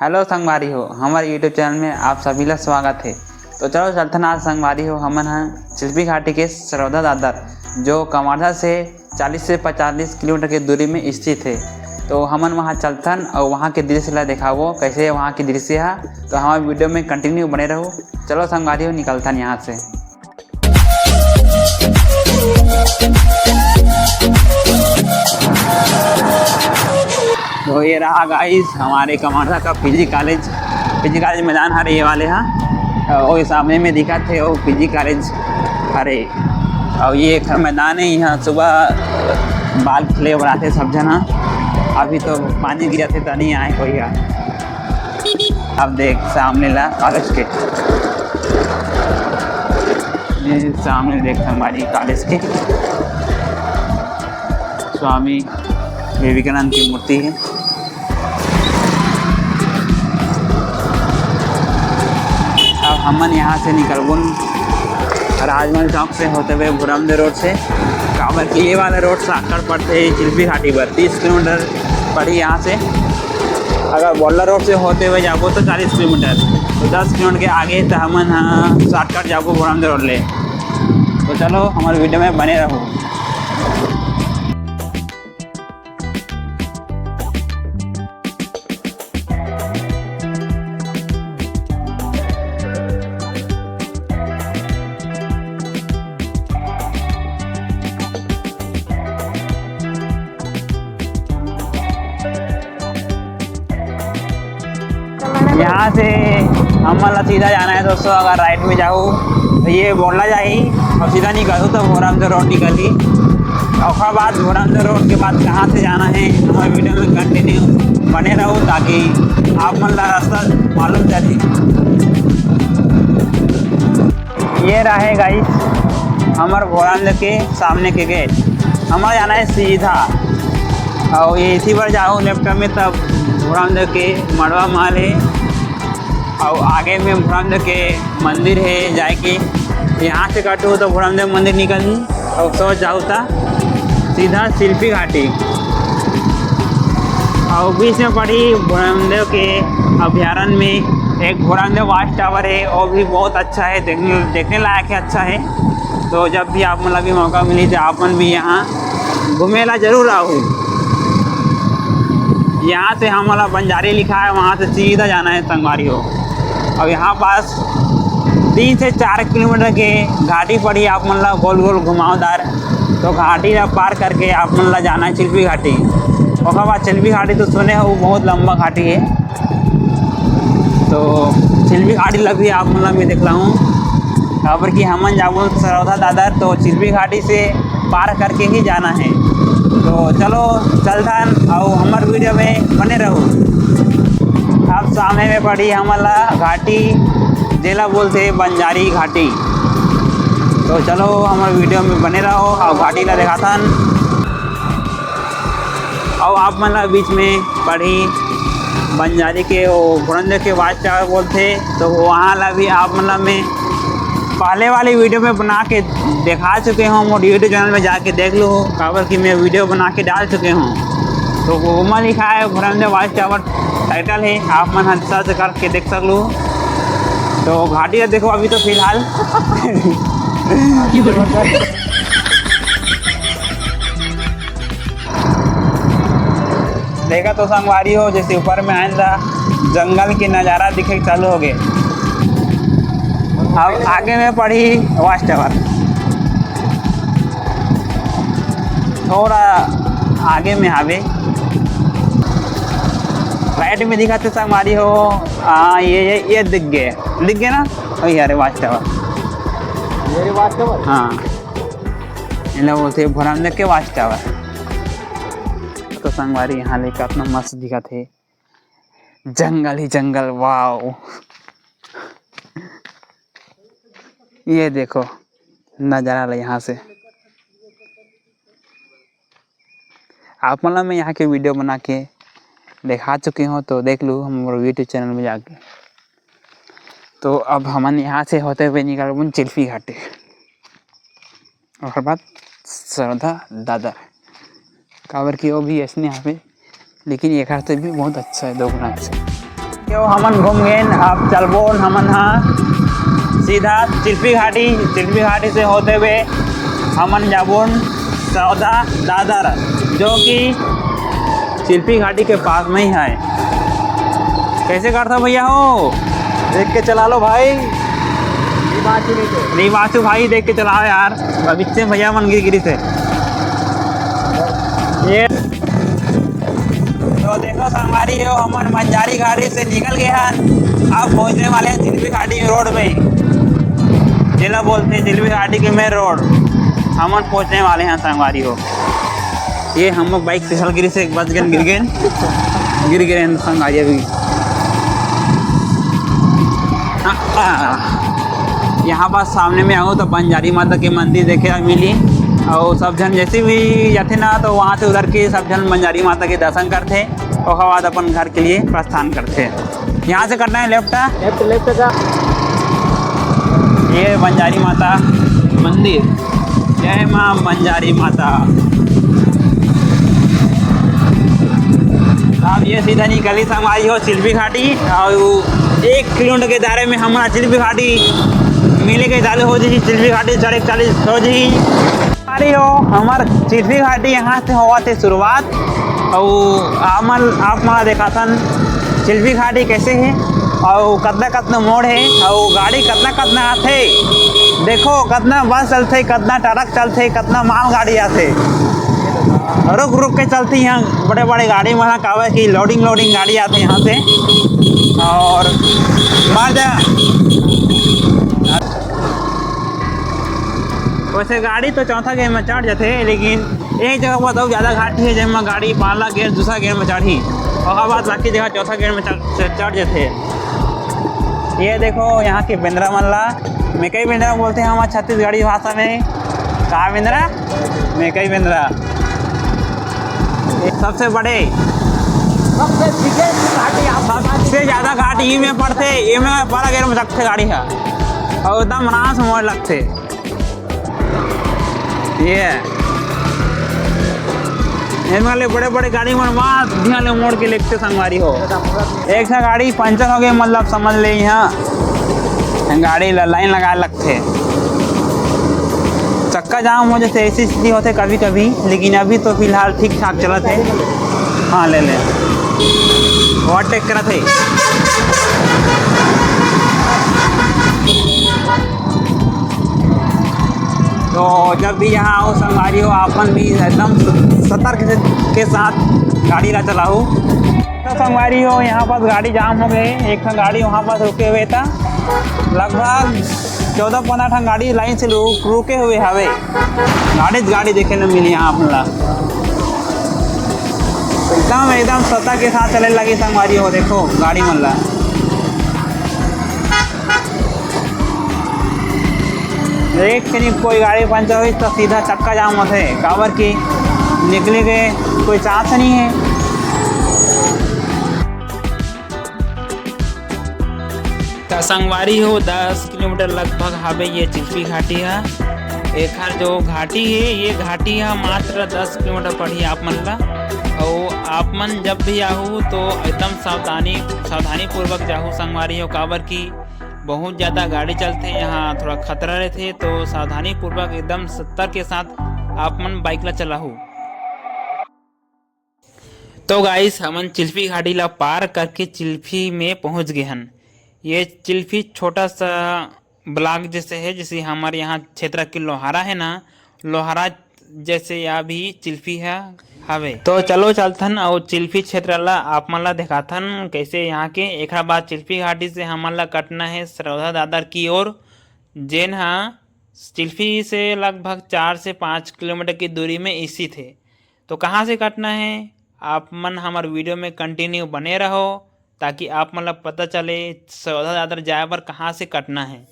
Hello संगवारी हो, हमारे यूट्यूब चैनल में आप सभी का स्वागत है। तो चलो चलथन आज संगवारी हो हमन हैं चिल्पी घाटी के सरौदा दादर जो कमारधा से 40 से 45 किलोमीटर की दूरी में स्थित है। तो हमन वहाँ चलथन और वहाँ के दृश्य ला दिखावो कैसे वहाँ की दृश्य है। तो हमारे वीडियो में कंटिन्यू बने रहो। चलो संगवारी हो निकलथन यहाँ से। तो ये रहा गाइस हमारे कमारधा का पीजी कॉलेज मैदान हरे ये वाले हाँ और सामने में दिखा थे वो पीजी कॉलेज हरे। और ये एक मैदान है, यहाँ सुबह बाल खिले बनाते सब जना। अभी तो पानी गिरा थे तो नहीं आए कोई। अब देख सामने ला कॉलेज के सामने देख हमारी कॉलेज के स्वामी विवेकानंद की मूर्ति है। अब हमन यहाँ से निकलबुन राजमहल चौक से होते हुए भुरमदेव रोड से काबर की ये वाला रोड शॉर्टकट पड़ते है चिल्पी घाटी पर 30 किलोमीटर पड़ी यहाँ से। अगर बोल्ला रोड से होते हुए जाबो तो 40 किलोमीटर, तो 10 किलोमीटर के आगे तो हमन शॉर्टकट जाबो भुरमदेव रोड ले। तो चलो हमारे वीडियो में बने रहो। यहाँ से हमला सीधा जाना है दोस्तों। अगर राइट में जाओ तो ये बोला जाए और सीधा निकलो तो भुरमदेव रोड निकली। और बाद भुरमदेव रोड के बाद कहाँ से जाना है हमारे वीडियो में कंटिन्यू बने रहो ताकि आप मन का रास्ता मालूम चले। ये रहे गाइस हमारे भुरमदेव के सामने के गेट। हमारा जाना है सीधा और ये इसी पर जाओ लेफ्ट में तब भुरमदेव के मड़वा महल है और आगे में भुरमदेव के मंदिर है। जाए कि यहाँ से कटो तो भुरमदेव मंदिर निकली और सो जाओ था सीधा चिल्पी घाटी। और बीच में पड़ी भुरमदेव के अभ्यारण्य में एक भुरमदेव वाच टावर है और भी बहुत अच्छा है, देखने लायक है, अच्छा है। तो जब भी आप मतलब भी मौका मिली तो आप मन भी यहाँ घूमेला जरूर आओ। यहाँ से हमारा बंजारी लिखा है, वहाँ से सीधा जाना है संगवारी हो। और यहाँ पास 3 से 4 किलोमीटर के घाटी पड़ी आप मतलब गोल गोल घुमावदार। तो घाटी पार करके आप मतलब जाना है चिल्पी घाटी। और बाद चिल्पी घाटी तो सुने हो बहुत लंबा घाटी है। तो चिल्पी घाटी लगी आप मतलब मैं देख रहा हूँ खबर कि हमन जाबो सरौदा दादर तो चिल्पी घाटी से पार करके ही जाना है। तो चलो चलथन और हमारे वीडियो में बने रहो। अब सामने में पड़ी हमारा घाटी जेला बोलते बंजारी घाटी। तो चलो हमारे वीडियो में बने रहो और घाटी ला दिखाथन। और आप मतलब बीच में पढ़ी बंजारी के वो भुरमदेव के वाच टावर बोलते। तो वहाँ ला भी आप मतलब में पहले वाली वीडियो में बना के दिखा चुके हूँ। मोर यूट्यूब चैनल में जाके देख लो काबर कि मैं वीडियो बना के डाल चुके हूँ। तो वो में लिखा है भुरमदेव वाच टावर टाइटल है, आप मन सर्च करके देख सक लो। तो घाटी का देखो अभी तो फिलहाल देखा तो संगवारी हो जैसे ऊपर में आए जंगल के नज़ारा दिखे चालू हो गए। अब आगे में पड़ी वाच टावर, थोड़ा आगे में आवे राइट में दिखाते संगवारी हो। ये दिख गए ना वही अरे वाच टावर, मेरे वाच टावर हाँ इन लोग बोलते भुरमदेव के वाच टावर। तो संगवारी यहाँ लेकर अपना मस्त दिखा थे जंगल ही जंगल। वाओ ये देखो नज़ारा यहाँ से। आप मतलब मैं यहाँ के वीडियो बना के दिखा चुके हो तो देख लो हमारे यूट्यूब चैनल में जाके। तो अब हमन यहाँ से होते हुए निकल चिल्पी घाटी और बाद सरौदा दादर काबर की वो भी ऐसने यहाँ पे लेकिन एक हाथ से भी बहुत अच्छा है, दो गुना अच्छा। यो हमन घूम गए अब चलबो हमन हाँ सीधा चिल्फी घाटी से होते हुए हमन जाबोन सौदा दादर जो कि चिल्फी घाटी के पास में ही है। कैसे करता भैया हो? देख के चला लो भाई। रिवाचू भाई देख के चलाओ यार, बीच भैया मन गिरी से ये तो देखो संगवारी हो हमन बंजारी घाटी से निकल गए हैं। अब पहुंचने वाले हैं चिल्फी घाटी रोड में, जिला बोलते हैं चिल्फी घाटी के मेन रोड हमन पहुंचने वाले हैं संगवारी हो। ये हम लोग बाइक फिसल गिरी से बच गए गिर गए संगवारी अभी। यहाँ पास सामने में आओ तो बंजारी माता के मंदिर देखे मिली और सब जन जैसे भी जाते ना तो वहाँ से उधर के सब जन बंजारी माता के दर्शन करते और बाद अपन घर के लिए प्रस्थान करते। यहाँ से करना है लेफ्ट का। ये बंजारी माता मंदिर, जय माँ बंजारी माता। अब ये सीधा निकली संगवारी हो चिल्फी घाटी और 1 किलोमीटर के दायरे में हमारा चिल्फी घाटी मिले के चालू हो जी। चिल्फी घाटी 40 हो जी अरे हो हमार चिल्फी घाटी यहाँ से हुआ थे शुरुआत और आप मारा देखा था चिल्फी घाटी कैसे है और कितना मोड़ है और गाड़ी कितना आते देखो, कितना बस चलते, कितना ट्रक चलते, कितना माल गाड़ी आते रुक के चलती। यहाँ बड़े बड़े गाड़ी वहाँ कावे की लोडिंग गाड़ी आते यहाँ से और मार जा। वैसे गाड़ी तो चौथा गेयर में चढ़ जाते लेकिन एक जगह बहुत और ज़्यादा घाटी है जिसमें गाड़ी पहला गेयर दूसरा गेयर में चढ़ी और बाद बाकी जगह चौथा गेयर में चढ़ जाते। ये देखो यहाँ की बिंद्रा मल्ला मेकई बिंद्रा बोलते हैं हमारे छत्तीसगढ़ी भाषा में। कहाँ बिंद्रा? मेकई बिंद्रा। सबसे बड़े सबसे ज़्यादा घाटी ई में पड़ते, ये में बड़ा गेयर में रखते गाड़ी है और एकदम आराम से मोड़ लगते। ये वाले बड़े गाड़ी में वहाँ ध्यान मोड़ के लेते संगवारी हो। एक सा गाड़ी पंचर हो गए मतलब समझ ले यहाँ गाड़ी लाइन लगा लगते, चक्का जाम हो जैसे ऐसी स्थिति होते कभी कभी, लेकिन अभी तो फिलहाल ठीक ठाक चलते है। हाँ ले ओवरटेक करा थे। तो जब भी यहाँ आओ संगवारी हो अपन भी एकदम सतर्क के साथ गाड़ी ना चलाओ। तो संगवारी हो यहाँ पास गाड़ी जाम हो गए, एक गाड़ी वहाँ पास रुके हुए था, लगभग 14-15 ठन गाड़ी लाइन से रुके हुए हवे। गाड़ी देखे न मिली यहाँ अपना एकदम सतर्क के साथ चले लगी संगवारी हो। देखो गाड़ी मल्ला एक से नहीं कोई गाड़ी पंचर हुई तो सीधा चक्का जाम होते काबर की निकले के कोई चांस नहीं है। संगवारी हो 10 किलोमीटर लगभग हवे ये चिल्फी घाटी है। एक जो घाटी है ये घाटी है मात्र 10 किलोमीटर पड़ी आप मन ला और आप मन जब भी आहू तो एकदम सावधानी पूर्वक जाहू संगवारी हो काबर की बहुत ज़्यादा गाड़ी चलते यहाँ, थोड़ा खतरा रहते तो सावधानी पूर्वक एकदम सतर्क के साथ आप मन बाइक ला चलाहू। तो गाइस हमन चिल्फी घाटी ला पार करके चिल्फी में पहुँच गए हन। ये चिल्फी छोटा सा ब्लॉक जैसे है, जैसे हमारे यहाँ क्षेत्र के लोहारा है ना, लोहारा जैसे यहाँ भी चिल्फी है हवे। तो चलो चलथन और चिल्फी क्षेत्र ला आप मन ला दिखाथन कैसे यहाँ के। एक बाद चिल्फी घाटी से हमन ला कटना है सौदा दादर की ओर, जेन हाँ चिल्फी से लगभग 4 से 5 किलोमीटर की दूरी में स्थित है। तो कहाँ से कटना है आप मन हमारे वीडियो में कंटिन्यू बने रहो ताकि आप मतलब पता चले सौदा दादर जाए पर कहाँ से कटना है।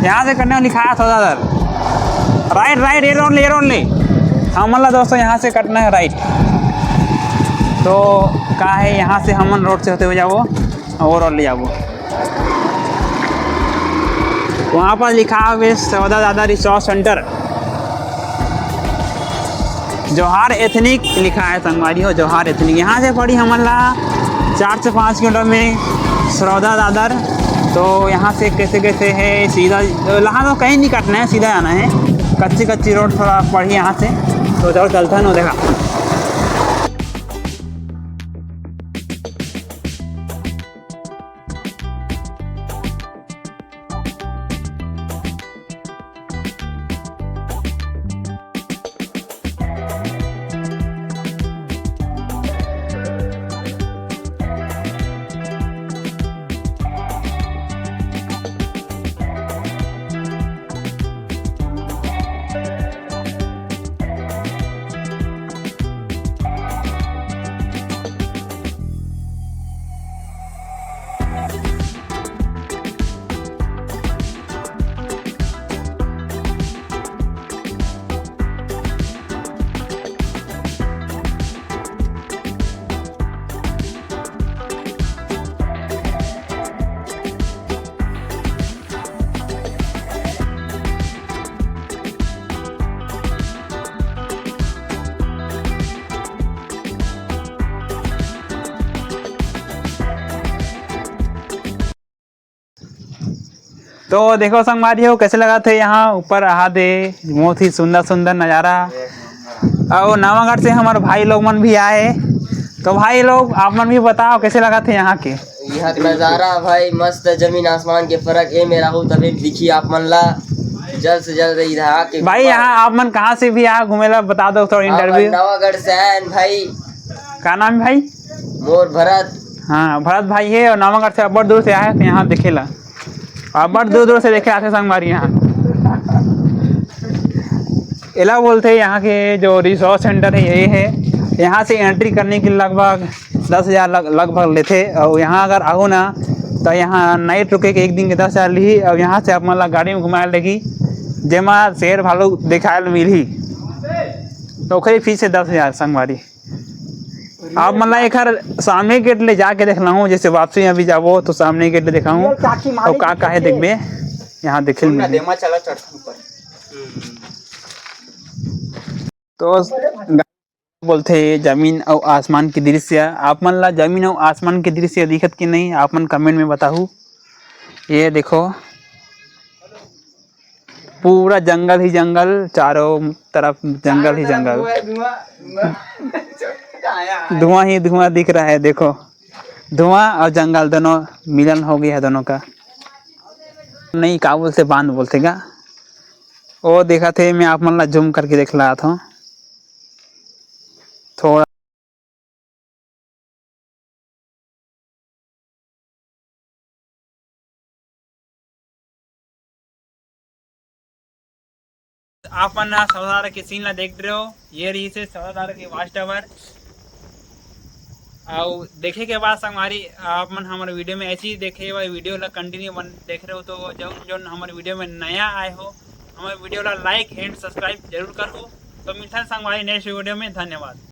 यहाँ से करने लिखा है सौदा दादर राइट ये रोड ले हम मतलब दोस्तों यहाँ से कटना है राइट। तो कहा है यहाँ से हमन रोड से होते हुए जाओ और ले जाओ। वहाँ पर लिखा है सौदा दादा रिसोर्स सेंटर, जौहार एथनिक लिखा है संगवारी हो, जौहार एथनिक। यहाँ से पड़ी हमारा 4 से 5 किलोमीटर में सौदा दादर। तो यहाँ से कैसे कैसे है सीधा, यहाँ तो कहीं नहीं कटना है, सीधा आना है। कच्ची कच्ची रोड थोड़ा पड़ी यहाँ से, तो चलो चलता है ना, देखा। तो देखो संगवारी हो कैसे लगा थे यहाँ ऊपर रहा दे, बहुत ही सुंदर सुंदर नज़ारा। और नवागढ़ से हमारे भाई लोग मन भी आए, तो भाई लोग आप मन भी बताओ कैसे लगा थे यहाँ के। यहाँ का नज़ारा भाई मस्त, जमीन आसमान के फर्क है। मेरा हो तभी दिखी आप मन ला, जल्द से जल्द इधर आके भाई यहाँ आप मन कहाँ से भी यहाँ घूमे ला बता दो थोड़ा इंटरव्यू। नवागढ़ से आए भाई। क्या नाम है भाई? मोर भरत। हाँ भरत भाई है, और नवागढ़ से बहुत दूर से आए थे यहाँ देखे ला, और बहुत दूर दूर से देखे आते संगवारी। यहाँ एला बोलते हैं यहाँ के जो रिसोर्स सेंटर है यही है। यहाँ से एंट्री करने के लगभग 10,000 लगभग लेते। और यहाँ अगर आओ ना तो यहाँ नाइट रुके के एक दिन के 10,000 ली। और यहाँ से आप मतलब गाड़ी में घुमाए लगी, जेमा शेर भालू दिखाए मिली, तो ओखरी फीस है 10,000 संगवारी। आप मतलब एक हर सामने गेट ले जाके देखना हूँ, जैसे वापसी अभी जाबो तो सामने गेट ले देखा हूँ। और का है देखबे यहाँ देखे तो बोलते जमीन और आसमान की दृश्य। आप मन ला जमीन और आसमान की दृश्य दिखत कि नहीं, आप मन कमेंट में बताओ। ये देखो पूरा जंगल ही जंगल, चारों तरफ जंगल ही जंगल, धुआं ही धुआं दिख रहा है। देखो धुआं और जंगल दोनों मिलन हो गया है दोनों का। नहीं काबुल से बांध बोलते क्या, वो देखा थे मैं आप मन ला जूम करके देख रहा था थोड़ा। आप मन सौदार के सीन ला देख रहे हो, ये रही से सौदार के वाच टावर। और देखे के बाद हमारी आप मन हमारे वीडियो में ऐसी ही देखे हुआ वीडियो ला कंटिन्यू देख रहे हो। तो जो हमारे वीडियो में नया आए हो, हमारे वीडियो ला लाइक एंड सब्सक्राइब जरूर करो। तो मिलता है हमारी नेक्स्ट वीडियो में। धन्यवाद।